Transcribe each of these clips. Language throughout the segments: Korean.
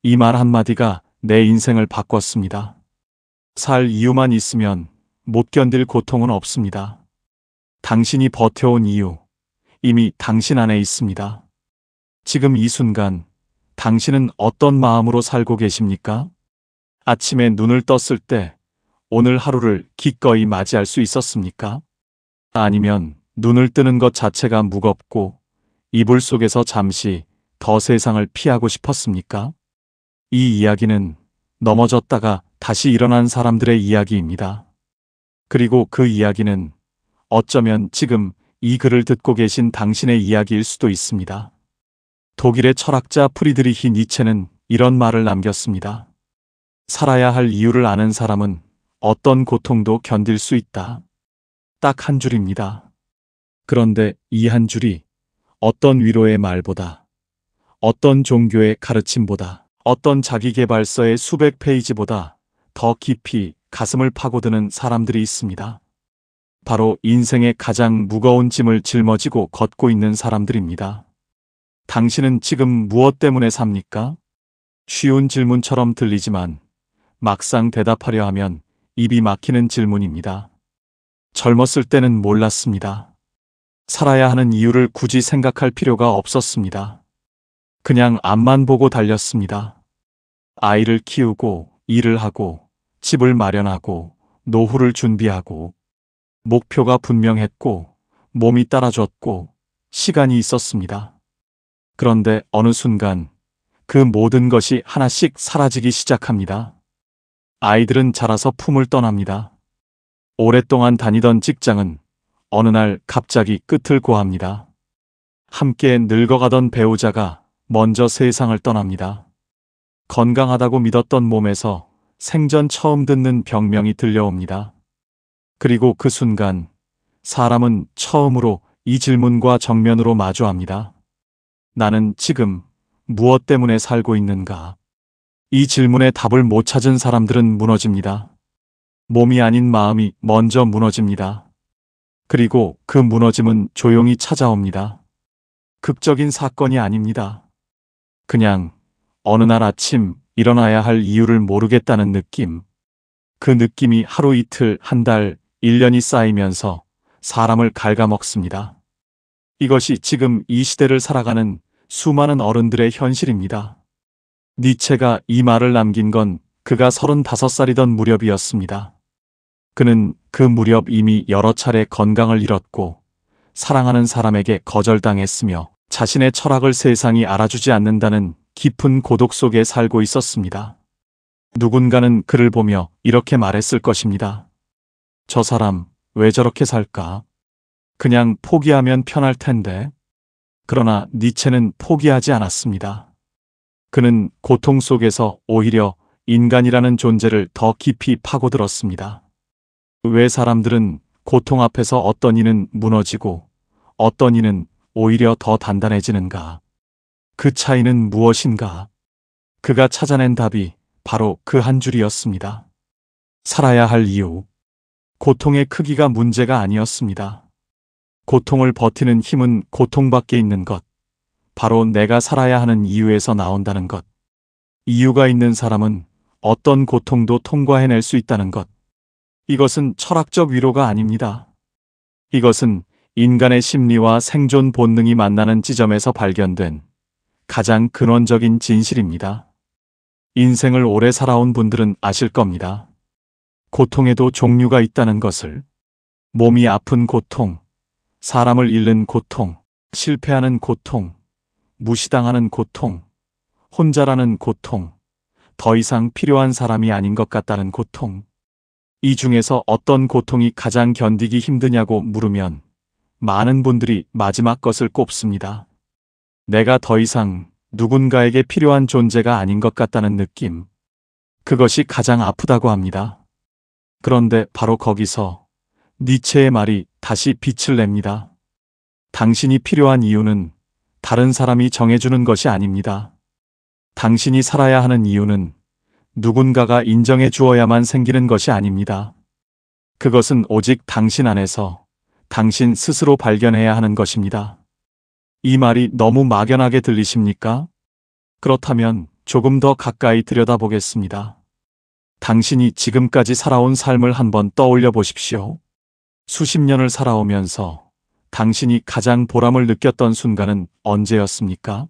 이 말 한마디가 내 인생을 바꿨습니다. 살 이유만 있으면 못 견딜 고통은 없습니다. 당신이 버텨온 이유, 이미 당신 안에 있습니다. 지금 이 순간, 당신은 어떤 마음으로 살고 계십니까? 아침에 눈을 떴을 때, 오늘 하루를 기꺼이 맞이할 수 있었습니까? 아니면 눈을 뜨는 것 자체가 무겁고, 이불 속에서 잠시 더 세상을 피하고 싶었습니까? 이 이야기는 넘어졌다가 다시 일어난 사람들의 이야기입니다. 그리고 그 이야기는 어쩌면 지금 이 글을 듣고 계신 당신의 이야기일 수도 있습니다. 독일의 철학자 프리드리히 니체는 이런 말을 남겼습니다. 살아야 할 이유를 아는 사람은 어떤 고통도 견딜 수 있다. 딱 한 줄입니다. 그런데 이 한 줄이 어떤 위로의 말보다, 어떤 종교의 가르침보다, 어떤 자기계발서의 수백 페이지보다 더 깊이 가슴을 파고드는 사람들이 있습니다. 바로 인생의 가장 무거운 짐을 짊어지고 걷고 있는 사람들입니다. 당신은 지금 무엇 때문에 삽니까? 쉬운 질문처럼 들리지만 막상 대답하려 하면 입이 막히는 질문입니다. 젊었을 때는 몰랐습니다. 살아야 하는 이유를 굳이 생각할 필요가 없었습니다. 그냥 앞만 보고 달렸습니다. 아이를 키우고, 일을 하고, 집을 마련하고, 노후를 준비하고, 목표가 분명했고, 몸이 따라줬고, 시간이 있었습니다. 그런데 어느 순간 그 모든 것이 하나씩 사라지기 시작합니다. 아이들은 자라서 품을 떠납니다. 오랫동안 다니던 직장은 어느 날 갑자기 끝을 고합니다. 함께 늙어가던 배우자가 먼저 세상을 떠납니다. 건강하다고 믿었던 몸에서 생전 처음 듣는 병명이 들려옵니다. 그리고 그 순간 사람은 처음으로 이 질문과 정면으로 마주합니다. 나는 지금 무엇 때문에 살고 있는가? 이 질문에 답을 못 찾은 사람들은 무너집니다. 몸이 아닌 마음이 먼저 무너집니다. 그리고 그 무너짐은 조용히 찾아옵니다. 극적인 사건이 아닙니다. 그냥 어느 날 아침 일어나야 할 이유를 모르겠다는 느낌. 그 느낌이 하루 이틀, 한 달, 1년이 쌓이면서 사람을 갉아먹습니다. 이것이 지금 이 시대를 살아가는 수많은 어른들의 현실입니다. 니체가 이 말을 남긴 건 그가 35살이던 무렵이었습니다. 그는 그 무렵 이미 여러 차례 건강을 잃었고 사랑하는 사람에게 거절당했으며 자신의 철학을 세상이 알아주지 않는다는 깊은 고독 속에 살고 있었습니다. 누군가는 그를 보며 이렇게 말했을 것입니다. 저 사람 왜 저렇게 살까? 그냥 포기하면 편할 텐데. 그러나 니체는 포기하지 않았습니다. 그는 고통 속에서 오히려 인간이라는 존재를 더 깊이 파고들었습니다. 왜 사람들은 고통 앞에서 어떤 이는 무너지고 어떤 이는 오히려 더 단단해지는가? 그 차이는 무엇인가? 그가 찾아낸 답이 바로 그 한 줄이었습니다. 살아야 할 이유. 고통의 크기가 문제가 아니었습니다. 고통을 버티는 힘은 고통밖에 있는 것. 바로 내가 살아야 하는 이유에서 나온다는 것. 이유가 있는 사람은 어떤 고통도 통과해낼 수 있다는 것. 이것은 철학적 위로가 아닙니다. 이것은 인간의 심리와 생존 본능이 만나는 지점에서 발견된 가장 근원적인 진실입니다. 인생을 오래 살아온 분들은 아실 겁니다. 고통에도 종류가 있다는 것을. 몸이 아픈 고통, 사람을 잃는 고통, 실패하는 고통, 무시당하는 고통, 혼자라는 고통, 더 이상 필요한 사람이 아닌 것 같다는 고통. 이 중에서 어떤 고통이 가장 견디기 힘드냐고 물으면 많은 분들이 마지막 것을 꼽습니다. 내가 더 이상 누군가에게 필요한 존재가 아닌 것 같다는 느낌. 그것이 가장 아프다고 합니다. 그런데 바로 거기서 니체의 말이 다시 빛을 냅니다. 당신이 필요한 이유는 다른 사람이 정해주는 것이 아닙니다. 당신이 살아야 하는 이유는 누군가가 인정해 주어야만 생기는 것이 아닙니다. 그것은 오직 당신 안에서 당신 스스로 발견해야 하는 것입니다. 이 말이 너무 막연하게 들리십니까? 그렇다면 조금 더 가까이 들여다보겠습니다. 당신이 지금까지 살아온 삶을 한번 떠올려 보십시오. 수십 년을 살아오면서 당신이 가장 보람을 느꼈던 순간은 언제였습니까?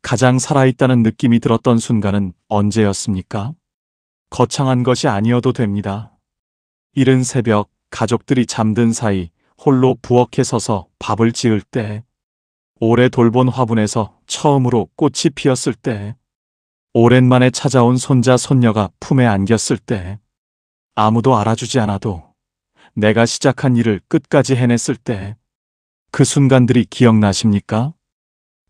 가장 살아있다는 느낌이 들었던 순간은 언제였습니까? 거창한 것이 아니어도 됩니다. 이른 새벽 가족들이 잠든 사이 홀로 부엌에 서서 밥을 지을 때, 오래 돌본 화분에서 처음으로 꽃이 피었을 때, 오랜만에 찾아온 손자 손녀가 품에 안겼을 때, 아무도 알아주지 않아도 내가 시작한 일을 끝까지 해냈을 때, 그 순간들이 기억나십니까?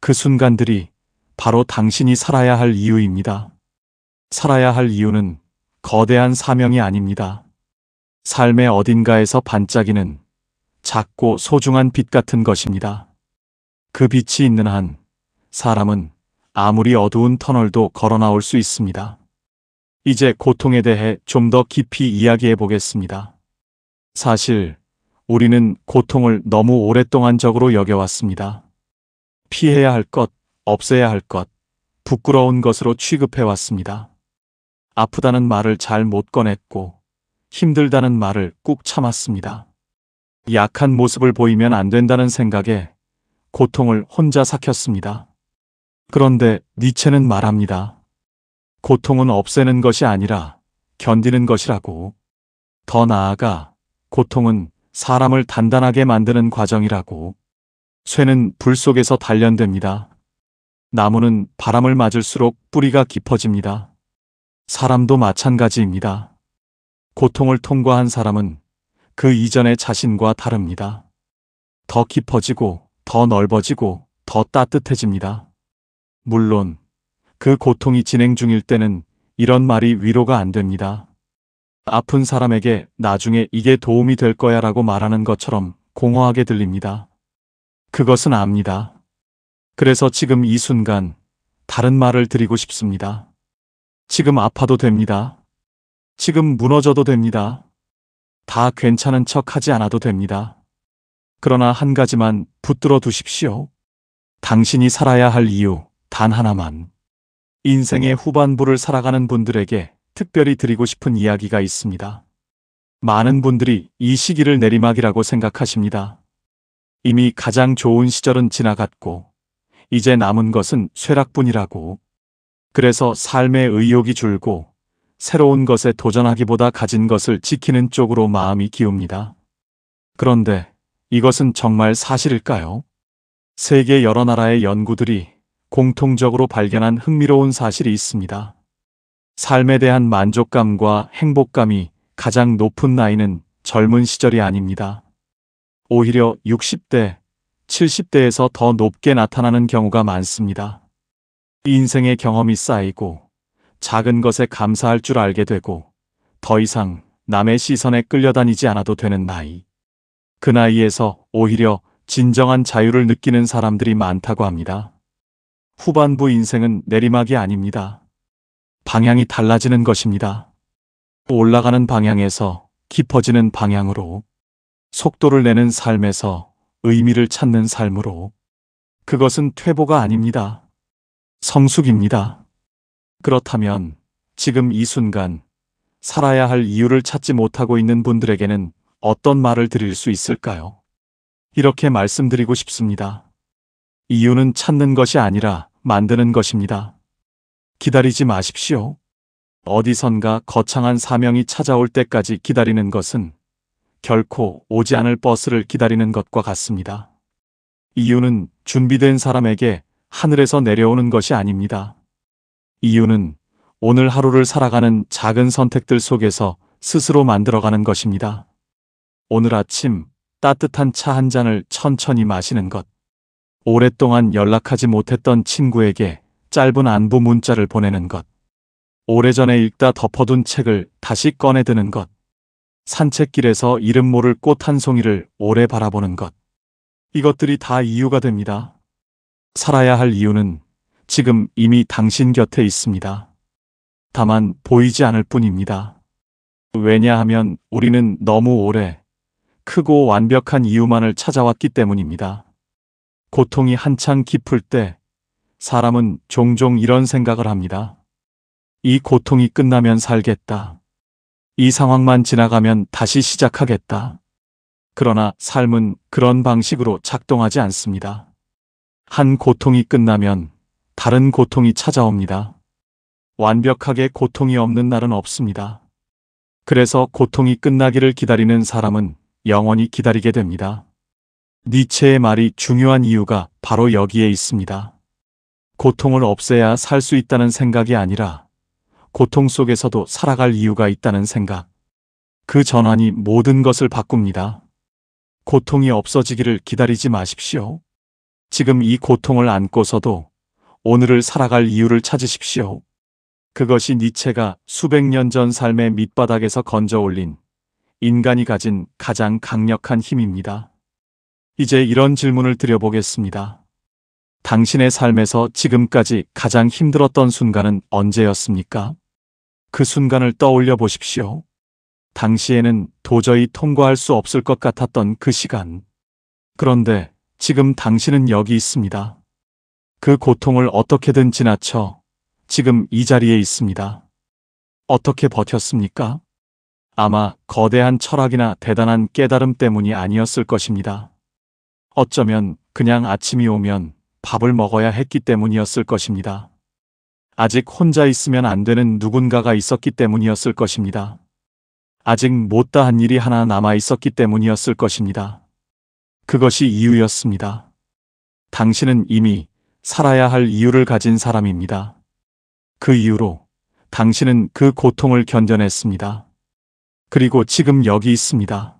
그 순간들이 바로 당신이 살아야 할 이유입니다. 살아야 할 이유는 거대한 사명이 아닙니다. 삶의 어딘가에서 반짝이는 작고 소중한 빛 같은 것입니다. 그 빛이 있는 한 사람은 아무리 어두운 터널도 걸어 나올 수 있습니다. 이제 고통에 대해 좀 더 깊이 이야기해 보겠습니다. 사실 우리는 고통을 너무 오랫동안 적으로 여겨왔습니다. 피해야 할 것, 없애야 할 것, 부끄러운 것으로 취급해왔습니다. 아프다는 말을 잘 못 꺼냈고 힘들다는 말을 꾹 참았습니다. 약한 모습을 보이면 안 된다는 생각에 고통을 혼자 삭혔습니다. 그런데 니체는 말합니다. 고통은 없애는 것이 아니라 견디는 것이라고. 더 나아가 고통은 사람을 단단하게 만드는 과정이라고. 쇠는 불 속에서 단련됩니다. 나무는 바람을 맞을수록 뿌리가 깊어집니다. 사람도 마찬가지입니다. 고통을 통과한 사람은 그 이전의 자신과 다릅니다. 더 깊어지고, 더 넓어지고, 더 따뜻해집니다. 물론 그 고통이 진행 중일 때는 이런 말이 위로가 안 됩니다. 아픈 사람에게 나중에 이게 도움이 될 거야 라고 말하는 것처럼 공허하게 들립니다. 그것은 압니다. 그래서 지금 이 순간 다른 말을 드리고 싶습니다. 지금 아파도 됩니다. 지금 무너져도 됩니다. 다 괜찮은 척 하지 않아도 됩니다. 그러나 한 가지만 붙들어 두십시오. 당신이 살아야 할 이유 단 하나만. 인생의 후반부를 살아가는 분들에게 특별히 드리고 싶은 이야기가 있습니다. 많은 분들이 이 시기를 내리막이라고 생각하십니다. 이미 가장 좋은 시절은 지나갔고 이제 남은 것은 쇠락뿐이라고. 그래서 삶의 의욕이 줄고 새로운 것에 도전하기보다 가진 것을 지키는 쪽으로 마음이 기웁니다. 그런데 이것은 정말 사실일까요? 세계 여러 나라의 연구들이 공통적으로 발견한 흥미로운 사실이 있습니다. 삶에 대한 만족감과 행복감이 가장 높은 나이는 젊은 시절이 아닙니다. 오히려 60대, 70대에서 더 높게 나타나는 경우가 많습니다. 인생의 경험이 쌓이고 작은 것에 감사할 줄 알게 되고 더 이상 남의 시선에 끌려다니지 않아도 되는 나이. 그 나이에서 오히려 진정한 자유를 느끼는 사람들이 많다고 합니다. 후반부 인생은 내리막이 아닙니다. 방향이 달라지는 것입니다. 올라가는 방향에서 깊어지는 방향으로, 속도를 내는 삶에서 의미를 찾는 삶으로. 그것은 퇴보가 아닙니다. 성숙입니다. 그렇다면 지금 이 순간 살아야 할 이유를 찾지 못하고 있는 분들에게는 어떤 말을 드릴 수 있을까요? 이렇게 말씀드리고 싶습니다. 이유는 찾는 것이 아니라 만드는 것입니다. 기다리지 마십시오. 어디선가 거창한 사명이 찾아올 때까지 기다리는 것은 결코 오지 않을 버스를 기다리는 것과 같습니다. 이유는 준비된 사람에게 하늘에서 내려오는 것이 아닙니다. 이유는 오늘 하루를 살아가는 작은 선택들 속에서 스스로 만들어가는 것입니다. 오늘 아침 따뜻한 차 한 잔을 천천히 마시는 것. 오랫동안 연락하지 못했던 친구에게 짧은 안부 문자를 보내는 것. 오래전에 읽다 덮어둔 책을 다시 꺼내드는 것. 산책길에서 이름 모를 꽃 한 송이를 오래 바라보는 것. 이것들이 다 이유가 됩니다. 살아야 할 이유는 지금 이미 당신 곁에 있습니다. 다만 보이지 않을 뿐입니다. 왜냐하면 우리는 너무 오래 크고 완벽한 이유만을 찾아왔기 때문입니다. 고통이 한창 깊을 때 사람은 종종 이런 생각을 합니다. 이 고통이 끝나면 살겠다. 이 상황만 지나가면 다시 시작하겠다. 그러나 삶은 그런 방식으로 작동하지 않습니다. 한 고통이 끝나면 다른 고통이 찾아옵니다. 완벽하게 고통이 없는 날은 없습니다. 그래서 고통이 끝나기를 기다리는 사람은 영원히 기다리게 됩니다. 니체의 말이 중요한 이유가 바로 여기에 있습니다. 고통을 없애야 살 수 있다는 생각이 아니라 고통 속에서도 살아갈 이유가 있다는 생각. 그 전환이 모든 것을 바꿉니다. 고통이 없어지기를 기다리지 마십시오. 지금 이 고통을 안고서도 오늘을 살아갈 이유를 찾으십시오. 그것이 니체가 수백 년 전 삶의 밑바닥에서 건져 올린 인간이 가진 가장 강력한 힘입니다. 이제 이런 질문을 드려보겠습니다. 당신의 삶에서 지금까지 가장 힘들었던 순간은 언제였습니까? 그 순간을 떠올려 보십시오. 당시에는 도저히 통과할 수 없을 것 같았던 그 시간. 그런데 지금 당신은 여기 있습니다. 그 고통을 어떻게든 지나쳐 지금 이 자리에 있습니다. 어떻게 버텼습니까? 아마 거대한 철학이나 대단한 깨달음 때문이 아니었을 것입니다. 어쩌면 그냥 아침이 오면 밥을 먹어야 했기 때문이었을 것입니다. 아직 혼자 있으면 안 되는 누군가가 있었기 때문이었을 것입니다. 아직 못다한 일이 하나 남아 있었기 때문이었을 것입니다. 그것이 이유였습니다. 당신은 이미 살아야 할 이유를 가진 사람입니다. 그 이유로 당신은 그 고통을 견뎌냈습니다. 그리고 지금 여기 있습니다.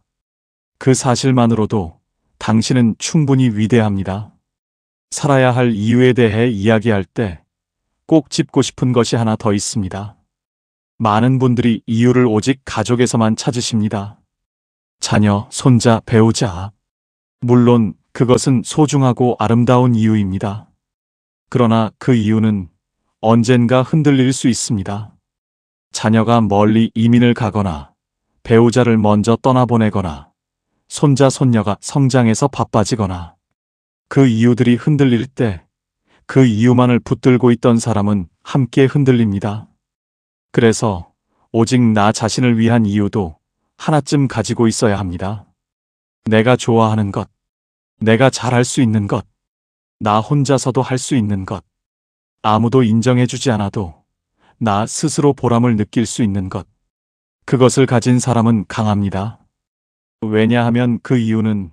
그 사실만으로도 당신은 충분히 위대합니다. 살아야 할 이유에 대해 이야기할 때 꼭 짚고 싶은 것이 하나 더 있습니다. 많은 분들이 이유를 오직 가족에서만 찾으십니다. 자녀, 손자, 배우자. 물론 그것은 소중하고 아름다운 이유입니다. 그러나 그 이유는 언젠가 흔들릴 수 있습니다. 자녀가 멀리 이민을 가거나 배우자를 먼저 떠나보내거나 손자, 손녀가 성장해서 바빠지거나 그 이유들이 흔들릴 때 그 이유만을 붙들고 있던 사람은 함께 흔들립니다. 그래서 오직 나 자신을 위한 이유도 하나쯤 가지고 있어야 합니다. 내가 좋아하는 것, 내가 잘할 수 있는 것, 나 혼자서도 할 수 있는 것, 아무도 인정해주지 않아도 나 스스로 보람을 느낄 수 있는 것. 그것을 가진 사람은 강합니다. 왜냐하면 그 이유는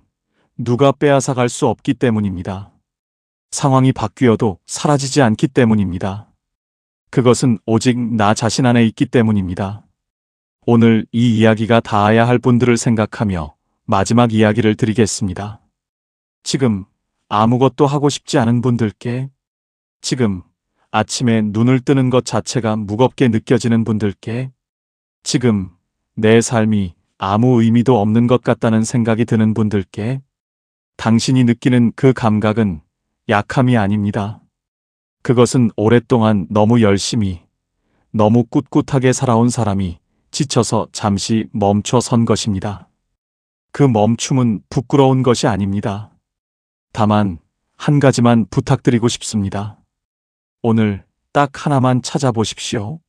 누가 빼앗아 갈 수 없기 때문입니다. 상황이 바뀌어도 사라지지 않기 때문입니다. 그것은 오직 나 자신 안에 있기 때문입니다. 오늘 이 이야기가 닿아야 할 분들을 생각하며 마지막 이야기를 드리겠습니다. 지금 아무것도 하고 싶지 않은 분들께, 지금 아침에 눈을 뜨는 것 자체가 무겁게 느껴지는 분들께, 지금 내 삶이 아무 의미도 없는 것 같다는 생각이 드는 분들께, 당신이 느끼는 그 감각은 약함이 아닙니다. 그것은 오랫동안 너무 열심히, 너무 꿋꿋하게 살아온 사람이 지쳐서 잠시 멈춰 선 것입니다. 그 멈춤은 부끄러운 것이 아닙니다. 다만 한 가지만 부탁드리고 싶습니다. 오늘 딱 하나만 찾아보십시오.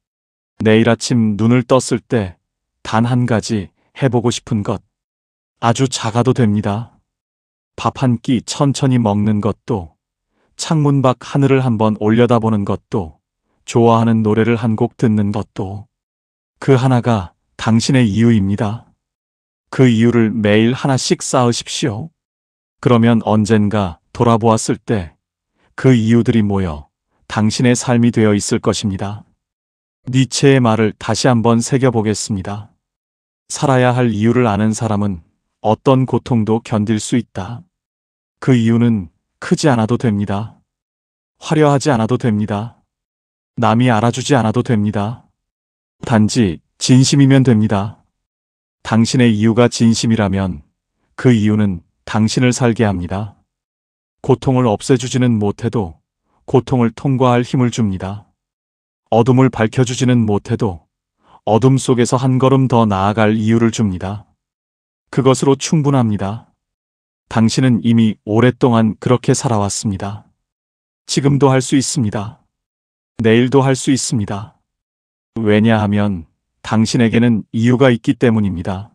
내일 아침 눈을 떴을 때 단 한 가지 해보고 싶은 것. 아주 작아도 됩니다. 밥 한 끼 천천히 먹는 것도, 창문 밖 하늘을 한번 올려다보는 것도, 좋아하는 노래를 한 곡 듣는 것도, 그 하나가 당신의 이유입니다. 그 이유를 매일 하나씩 쌓으십시오. 그러면 언젠가 돌아보았을 때 그 이유들이 모여 당신의 삶이 되어 있을 것입니다. 니체의 말을 다시 한번 새겨보겠습니다. 살아야 할 이유를 아는 사람은 어떤 고통도 견딜 수 있다. 그 이유는 크지 않아도 됩니다. 화려하지 않아도 됩니다. 남이 알아주지 않아도 됩니다. 단지 진심이면 됩니다. 당신의 이유가 진심이라면 그 이유는 당신을 살게 합니다. 고통을 없애주지는 못해도 고통을 통과할 힘을 줍니다. 어둠을 밝혀주지는 못해도 어둠 속에서 한 걸음 더 나아갈 이유를 줍니다. 그것으로 충분합니다. 당신은 이미 오랫동안 그렇게 살아왔습니다. 지금도 할 수 있습니다. 내일도 할 수 있습니다. 왜냐하면 당신에게는 이유가 있기 때문입니다.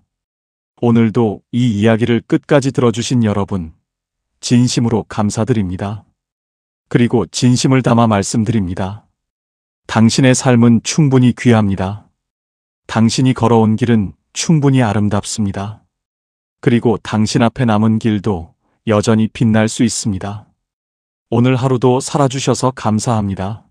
오늘도 이 이야기를 끝까지 들어주신 여러분, 진심으로 감사드립니다. 그리고 진심을 담아 말씀드립니다. 당신의 삶은 충분히 귀합니다. 당신이 걸어온 길은 충분히 아름답습니다. 그리고 당신 앞에 남은 길도 여전히 빛날 수 있습니다. 오늘 하루도 살아주셔서 감사합니다.